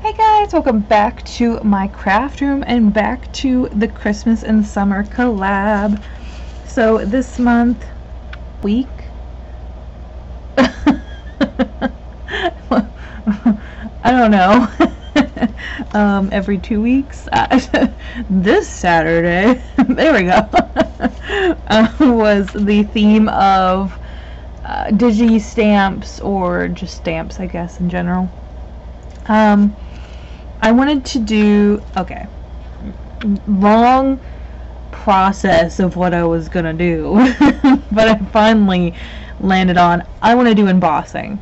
Hey guys, welcome back to my craft room and back to the Christmas and Summer collab. So this month, week, I don't know, every 2 weeks, this Saturday, there we go, was the theme of digi stamps, or just stamps I guess in general. I wanted to do, okay, long process of what I was gonna do, but I finally landed on, I want to do embossing.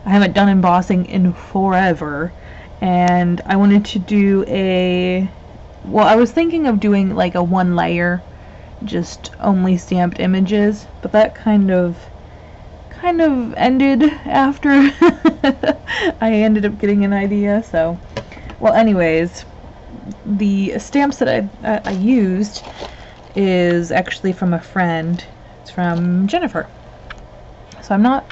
I haven't done embossing in forever, and I wanted to do well, I was thinking of doing like a one layer, just only stamped images, but that kind of ended after I ended up getting an idea. So, well, anyways, the stamps that I used is actually from a friend. It's from Jennifer. So I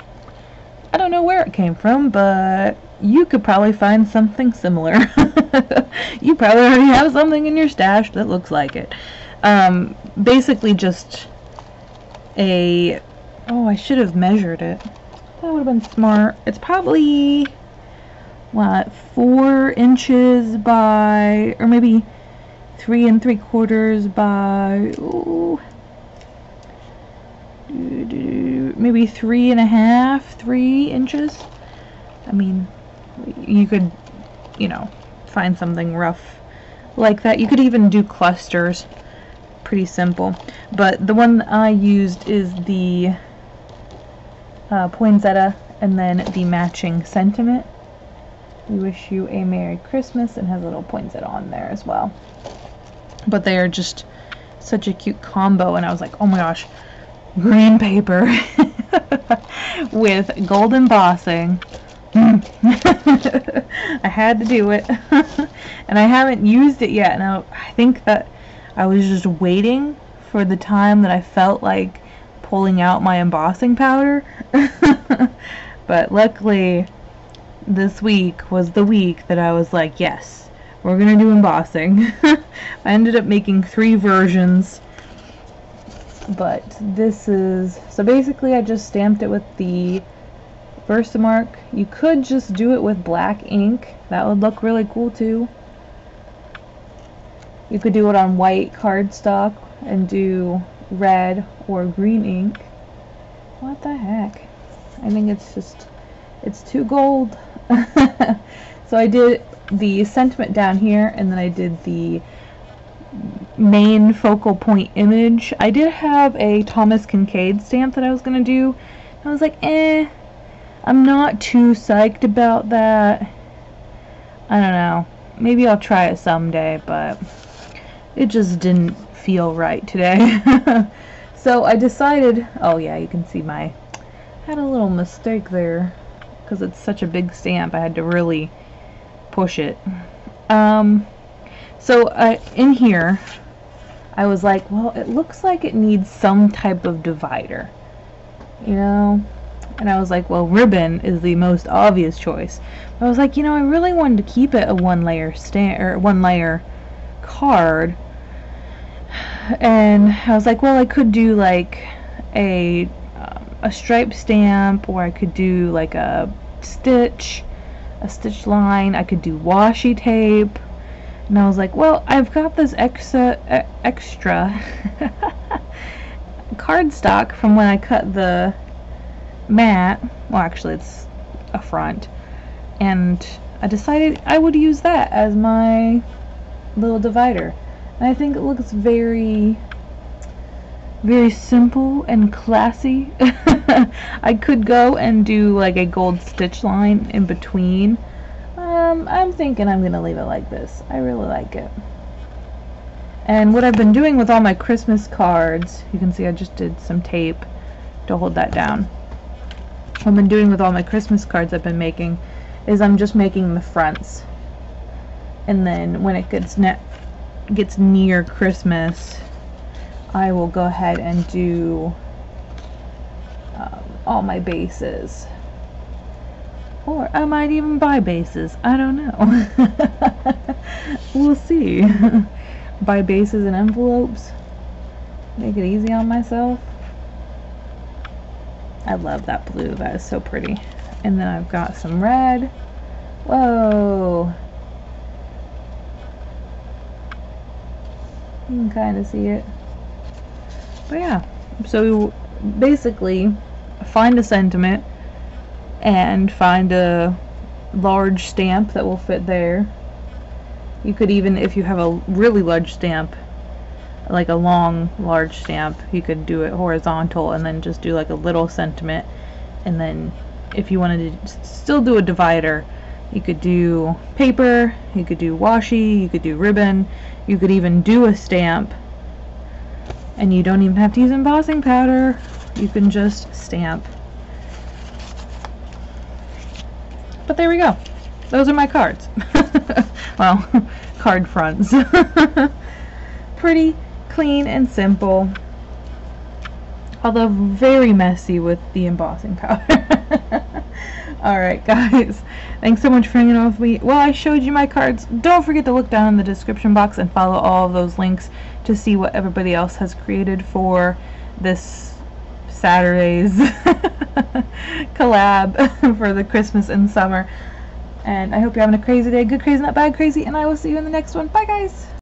don't know where it came from, but you could probably find something similar. You probably already have something in your stash that looks like it. Basically just oh, I should have measured it. That would have been smart. It's probably, what, 4 inches by, or maybe 3 3/4 by, ooh, maybe 3 1/2, 3 inches. I mean, you could, find something rough like that. You could even do clusters. Pretty simple. But the one I used is the poinsettia, and then the matching sentiment. We wish you a Merry Christmas, and has a little poinsettia on there as well. But they are just such a cute combo, and I was like, oh my gosh, green paper with gold embossing. I had to do it. And I haven't used it yet. Now, I think that I was just waiting for the time that I felt like pulling out my embossing powder. But luckily this week was the week that I was like, yes, we're gonna do embossing. I ended up making 3 versions, but this is, so basically I just stamped it with the Versamark. You could just do it with black ink. That would look really cool too. You could do it on white cardstock and do red or green ink. What the heck? I think it's too gold. So I did the sentiment down here, and then I did the main focal point image. I did have a Thomas Kincaid stamp that I was gonna do. I was like, I'm not too psyched about that. I don't know. Maybe I'll try it someday, but it just didn't feel right today. So I decided, oh yeah, you can see I had a little mistake there, because it's such a big stamp, I had to really push it. So in here, I was like, well, it looks like it needs some type of divider, and I was like, well, ribbon is the most obvious choice. But I was like, I really wanted to keep it a one layer card. And I was like, well, I could do like a stripe stamp, or I could do like a stitch line. I could do washi tape. And I was like, well, I've got this extra cardstock from when I cut the mat. Well, actually it's a front, and I decided I would use that as my little divider. And I think it looks very, very simple and classy. I could go and do like a gold stitch line in between. I'm thinking I'm gonna leave it like this. I really like it. And what I've been doing with all my Christmas cards, you can see I just did some tape to hold that down. What I've been doing with all my Christmas cards I've been making is I'm just making the fronts, and then when it gets near Christmas, I will go ahead and do all my bases. Or I might even buy bases. I don't know. We'll see. Buy bases and envelopes. Make it easy on myself. I love that blue. That is so pretty. And then I've got some red. Whoa. You can kind of see it. But yeah. So basically, find a sentiment and find a large stamp that will fit there. You could even, if you have a really large stamp, like a long large stamp, you could do it horizontal and then just do like a little sentiment. And then if you wanted to still do a divider, you could do paper, you could do washi, you could do ribbon, you could even do a stamp, and you don't even have to use embossing powder. You can just stamp. But there we go. Those are my cards. Well, card fronts. Pretty clean and simple. Although very messy with the embossing powder. Alright guys, thanks so much for hanging out with me. Well, I showed you my cards. Don't forget to look down in the description box and follow all of those links to see what everybody else has created for this Saturday's collab for the Christmas in Summer. And I hope you're having a crazy day. Good crazy, not bad crazy. And I will see you in the next one. Bye guys!